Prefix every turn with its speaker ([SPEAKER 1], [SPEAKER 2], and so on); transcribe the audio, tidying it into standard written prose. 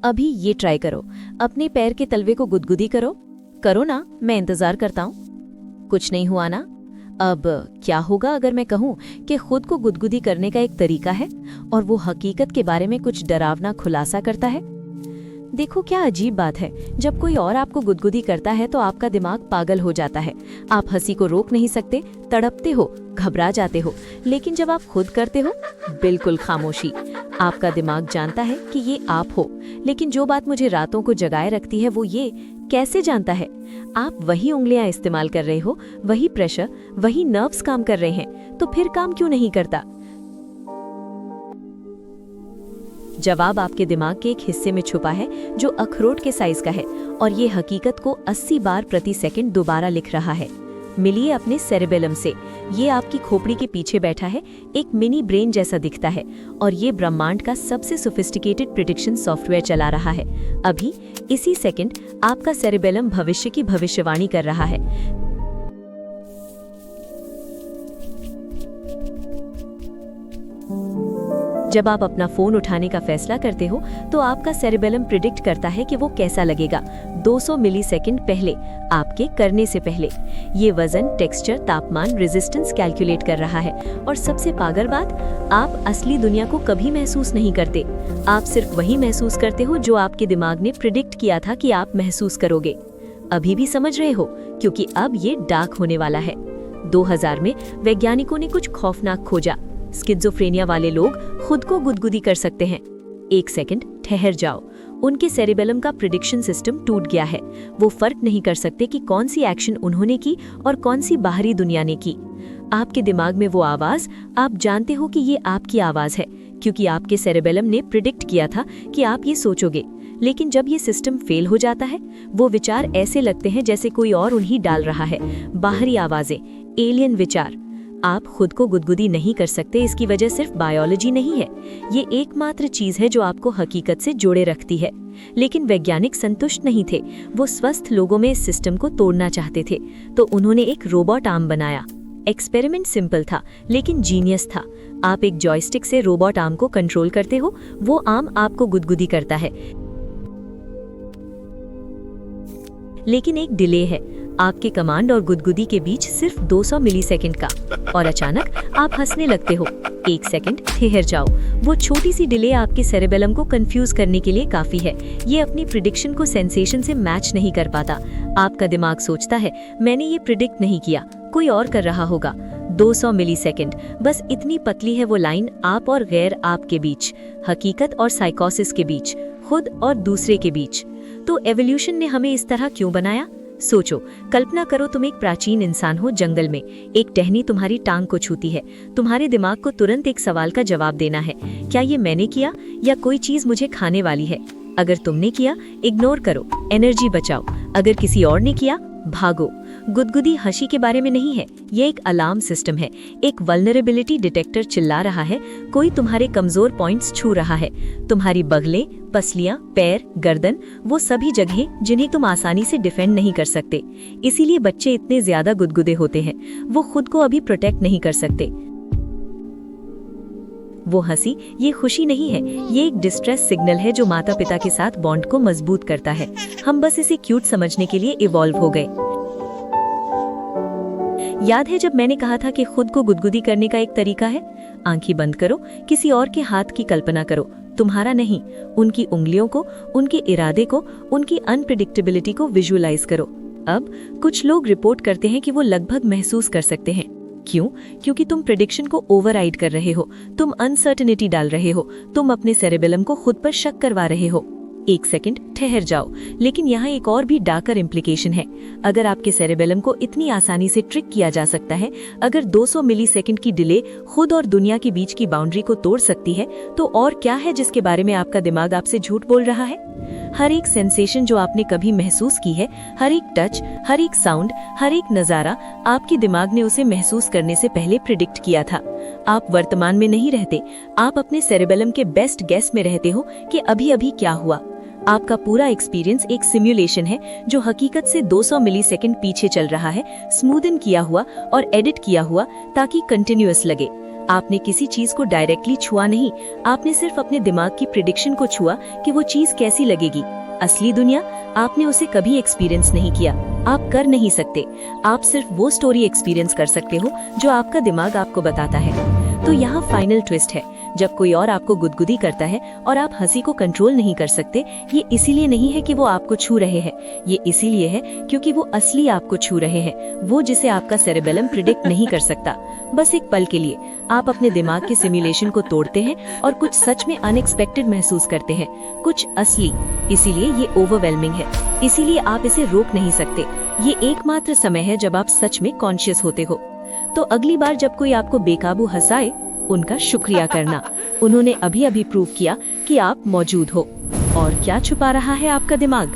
[SPEAKER 1] अभी ये ट्राई करो, अपने पैर के तलवे को गुदगुदी करो। करो ना, मैं इंतजार करता हूँ। कुछ नहीं हुआ ना? अब क्या होगा अगर मैं कहूँ कि खुद को गुदगुदी करने का एक तरीका है और वो हकीकत के बारे में कुछ डरावना खुलासा करता है? देखो क्या अजीब बात है, जब कोई और आपको गुदगुदी करता है तो आपका दिमाग पागल हो जाता है। आप हंसी को रोक नहीं सकते, तड़पते हो, घबरा जाते हो। लेकिन जब आप खुद करते हो, बिल्कुल खामोशी। आपका दिमाग जानता है कि ये आप हो, लेकिन जो बात मुझे रातों को जगाए रखती है वो ये, कैसे जानता है? आप वही उंगलियां इस्तेमाल कर रहे हो, वही प्रेशर, वही नर्व्स काम कर रहे हैं, तो फिर काम क्यों नहीं करता? जवाब आपके दिमाग के एक हिस्से में छुपा है जो अखरोट के साइज का है और ये हकीकत को 80 बार प्रति सेकंड दोबारा लिख रहा है। मिलिए अपने सेरेबेलम से। ये आपकी खोपड़ी के पीछे बैठा है, एक मिनी ब्रेन जैसा दिखता है और ये ब्रह्मांड का सबसे सोफिस्टिकेटेड प्रिडिक्शन सॉफ्टवेयर चला रहा है। अभी इसी सेकंड आपका सेरेबेलम भविष्य की भविष्यवाणी कर रहा है। जब आप अपना फोन उठाने का फैसला करते हो तो आपका सेरेबेलम प्रिडिक्ट करता है कि वो कैसा लगेगा 200 मिलीसेकंड पहले, आपके करने से पहले। ये वजन, टेक्सचर, तापमान, रेजिस्टेंस कैलकुलेट कर रहा है। और सबसे पागल बात, आप असली दुनिया को कभी महसूस नहीं करते। आप सिर्फ वही महसूस करते हो जो आपके दिमाग ने प्रिडिक्ट किया था कि आप महसूस करोगे। अभी भी समझ रहे हो? क्योंकि अब ये डार्क होने वाला है। 2000 में वैज्ञानिकों ने कुछ खौफनाक खोजा। स्किज़ोफ्रेनिया वाले लोग खुद को गुदगुदी कर सकते हैं। एक सेकंड ठहर जाओ, उनके सेरेबेलम का प्रिडिक्शन सिस्टम टूट गया है। वो फर्क नहीं कर सकते कि कौन सी एक्शन उन्होंने की और कौन सी बाहरी दुनिया ने की। आपके दिमाग में वो आवाज, आप जानते हो कि ये आपकी आवाज है क्योंकि आपके सेरेबेलम ने प्रिडिक्ट किया था कि आप ये सोचोगे। लेकिन जब ये सिस्टम फेल हो जाता है, वो विचार ऐसे लगते हैं जैसे कोई और उन्हीं डाल रहा है। बाहरी आवाजें, एलियन विचार। आप खुद को गुदगुदी नहीं कर सकते, इसकी वजह सिर्फ बायोलॉजी नहीं है। ये एकमात्र चीज है जो आपको हकीकत से जोड़े रखती है। लेकिन वैज्ञानिक संतुष्ट नहीं थे। वो स्वस्थ लोगों में इस सिस्टम को तोड़ना चाहते थे, तो उन्होंने एक रोबोट आर्म बनाया। एक्सपेरिमेंट सिंपल था लेकिन जीनियस था। आप एक जॉयस्टिक से रोबोट आर्म को कंट्रोल करते हो, वो आर्म आपको गुदगुदी करता है। लेकिन एक डिले है, आपके कमांड और गुदगुदी के बीच सिर्फ 200 मिलीसेकंड का। और अचानक आप हंसने लगते हो। एक सेकंड ठहर जाओ। वो छोटी सी डिले आपके सेरेबेलम को कंफ्यूज करने के लिए काफी है। ये अपनी प्रिडिक्शन को सेंसेशन से मैच नहीं कर पाता। आपका दिमाग सोचता है, मैंने ये प्रिडिक्ट नहीं किया, कोई और कर रहा होगा। 200 मिलीसेकंड, बस इतनी पतली है वो लाइन आप और गैर आप के बीच, हकीकत और साइकोसिस के बीच, खुद और दूसरे के बीच। तो एवोल्यूशन ने हमें इस तरह क्यों बनाया? सोचो, कल्पना करो तुम एक प्राचीन इंसान हो जंगल में। एक टहनी तुम्हारी टांग को छूती है। तुम्हारे दिमाग को तुरंत एक सवाल का जवाब देना है, क्या ये मैंने किया या कोई चीज मुझे खाने वाली है? अगर तुमने किया, इग्नोर करो, एनर्जी बचाओ। अगर किसी और ने किया, भागो। गुदगुदी हंसी के बारे में नहीं है, ये एक अलार्म सिस्टम है। एक वल्नरेबिलिटी डिटेक्टर चिल्ला रहा है, कोई तुम्हारे कमजोर पॉइंट्स छू रहा है। तुम्हारी बगलें, पसलियां, पैर, गर्दन, वो सभी जगहें जिन्हें तुम आसानी से डिफेंड नहीं कर सकते। इसीलिए बच्चे इतने ज्यादा गुदगुदे होते हैं, वो खुद को अभी प्रोटेक्ट नहीं कर सकते। वो हंसी, ये खुशी नहीं है, ये एक डिस्ट्रेस सिग्नल है जो माता पिता के साथ बॉन्ड को मजबूत करता है। हम बस इसे क्यूट समझने के लिए इवॉल्व हो गए। याद है जब मैंने कहा था कि खुद को गुदगुदी करने का एक तरीका है? आंखें बंद करो, किसी और के हाथ की कल्पना करो, तुम्हारा नहीं। उनकी उंगलियों को, उनके इरादे को, उनकी अनप्रेडिक्टेबिलिटी को विजुअलाइज करो। अब कुछ लोग रिपोर्ट करते हैं कि वो लगभग महसूस कर सकते हैं। क्यों? क्योंकि तुम प्रेडिक्शन को ओवरराइड कर रहे हो, तुम अनसर्टेनिटी डाल रहे हो, तुम अपने सेरेबेलम को खुद पर शक करवा रहे हो। एक सेकंड ठहर जाओ, लेकिन यहाँ एक और भी डार्कर इम्प्लीकेशन है। अगर आपके सेरेबेलम को इतनी आसानी से ट्रिक किया जा सकता है, अगर 200 मिलीसेकंड की डिले खुद और दुनिया के बीच की बाउंड्री को तोड़ सकती है, तो और क्या है जिसके बारे में आपका दिमाग आपसे झूठ बोल रहा है? हर एक सेंसेशन जो आपने कभी महसूस की है, हर एक टच, हर एक साउंड, हर एक नजारा, आपके दिमाग ने उसे महसूस करने से पहले प्रिडिक्ट किया था। आप वर्तमान में नहीं रहते, आप अपने सेरेबेलम के बेस्ट गेस में रहते हो कि अभी अभी क्या हुआ। आपका पूरा एक्सपीरियंस एक सिमुलेशन है जो हकीकत से 200 मिलीसेकंड पीछे चल रहा है, स्मूदन किया हुआ और एडिट किया हुआ ताकि कंटिन्यूअस लगे। आपने किसी चीज को डायरेक्टली छुआ नहीं, आपने सिर्फ अपने दिमाग की प्रिडिक्शन को छुआ कि वो चीज कैसी लगेगी। असली दुनिया आपने उसे कभी एक्सपीरियंस नहीं किया, आप कर नहीं सकते। आप सिर्फ वो स्टोरी एक्सपीरियंस कर सकते हो जो आपका दिमाग आपको बताता है। तो यहाँ फाइनल ट्विस्ट है, जब कोई और आपको गुदगुदी करता है और आप हंसी को कंट्रोल नहीं कर सकते, ये इसीलिए नहीं है कि वो आपको छू रहे हैं, ये इसीलिए है क्योंकि वो असली आपको छू रहे हैं, वो जिसे आपका सेरेबेलम प्रिडिक्ट नहीं कर सकता। बस एक पल के लिए आप अपने दिमाग के सिमुलेशन को तोड़ते हैं और कुछ सच में अनएक्सपेक्टेड महसूस करते हैं, कुछ असली। इसीलिए ये ओवरवेलमिंग है, इसीलिए आप इसे रोक नहीं सकते। ये एकमात्र समय है जब आप सच में कॉन्शियस होते हो। तो अगली बार जब कोई आपको बेकाबू हंसाए, उनका शुक्रिया करना, उन्होंने अभी अभी प्रूव किया कि आप मौजूद हो। और क्या छुपा रहा है आपका दिमाग?